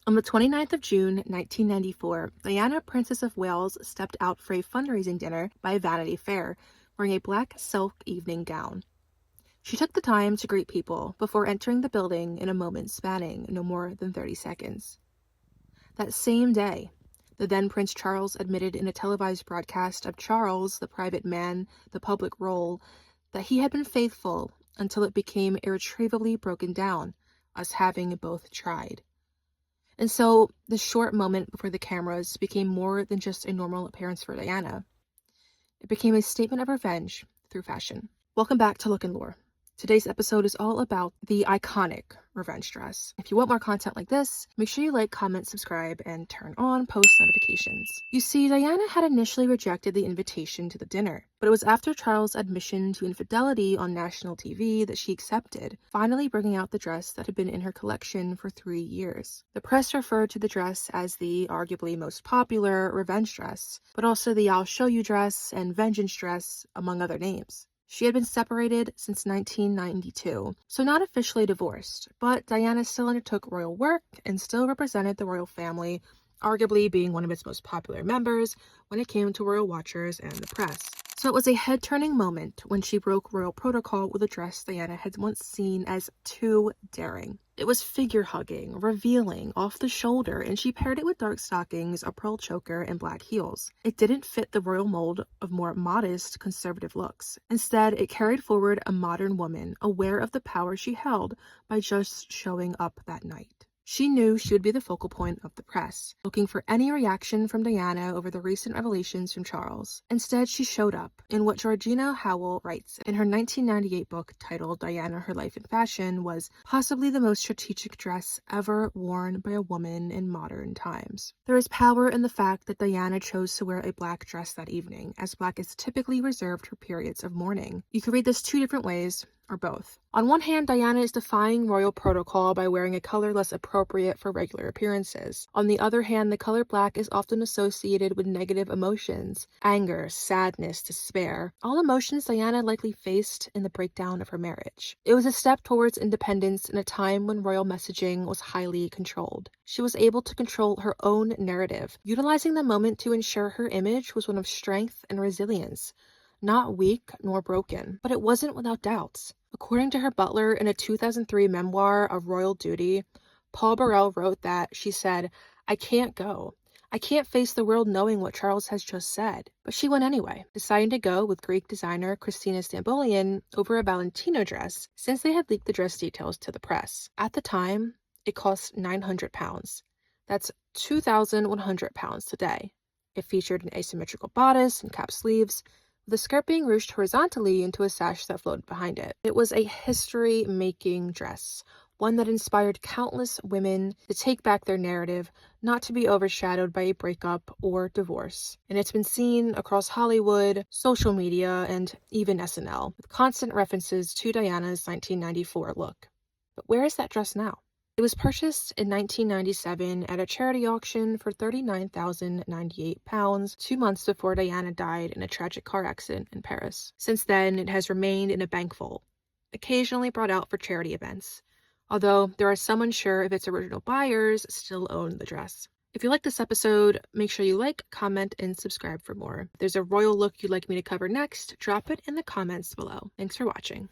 On the 29th of June, 1994, Diana, Princess of Wales, stepped out for a fundraising dinner by Vanity Fair, wearing a black silk evening gown. She took the time to greet people before entering the building in a moment spanning no more than 30 seconds. That same day, the then Prince Charles admitted in a televised broadcast of Charles, the private man, the public role, that he had been faithful until it became irretrievably broken down, us having both tried. And so, the short moment before the cameras became more than just a normal appearance for Diana. It became a statement of revenge through fashion. Welcome back to Look and Lore. Today's episode is all about the iconic revenge dress. If you want more content like this, make sure you like, comment, subscribe, and turn on post notifications. You see, Diana had initially rejected the invitation to the dinner, but it was after Charles' admission to infidelity on national TV that she accepted, finally bringing out the dress that had been in her collection for 3 years. The press referred to the dress as the arguably most popular revenge dress, but also the I'll show you dress and vengeance dress, among other names. She had been separated since 1992, so not officially divorced, but Diana still undertook royal work and still represented the royal family, arguably being one of its most popular members when it came to royal watchers and the press. So it was a head-turning moment when she broke royal protocol with a dress Diana had once seen as too daring. It was figure-hugging, revealing, off the shoulder, and she paired it with dark stockings, a pearl choker, and black heels. It didn't fit the royal mold of more modest, conservative looks. Instead, it carried forward a modern woman, aware of the power she held by just showing up that night. She knew she would be the focal point of the press, looking for any reaction from Diana over the recent revelations from Charles. Instead, she showed up in what Georgina Howell writes in her 1998 book titled Diana, Her Life in Fashion was possibly the most strategic dress ever worn by a woman in modern times. There is power in the fact that Diana chose to wear a black dress that evening, as black is typically reserved for periods of mourning. You could read this two different ways, or both. On one hand, Diana is defying royal protocol by wearing a color less appropriate for regular appearances. On the other hand, the color black is often associated with negative emotions, anger, sadness, despair, all emotions Diana likely faced in the breakdown of her marriage. It was a step towards independence in a time when royal messaging was highly controlled. She was able to control her own narrative, utilizing the moment to ensure her image was one of strength and resilience, not weak nor broken. But it wasn't without doubts. According to her butler in a 2003 memoir of royal duty, Paul Burrell wrote that, she said, "I can't go. I can't face the world knowing what Charles has just said." But she went anyway, deciding to go with Greek designer Christina Stambolian over a Valentino dress, since they had leaked the dress details to the press. At the time, it cost £900. That's £2,100 today. It featured an asymmetrical bodice and cap sleeves, the skirt being ruched horizontally into a sash that flowed behind it. It was a history-making dress, one that inspired countless women to take back their narrative, not to be overshadowed by a breakup or divorce. And it's been seen across Hollywood, social media, and even SNL, with constant references to Diana's 1994 look. But where is that dress now? It was purchased in 1997 at a charity auction for £39,098, 2 months before Diana died in a tragic car accident in Paris. Since then, it has remained in a bank vault, occasionally brought out for charity events, although there are some unsure if its original buyers still own the dress. If you like this episode, make sure you like, comment, and subscribe for more. If there's a royal look you'd like me to cover next, drop it in the comments below. Thanks for watching.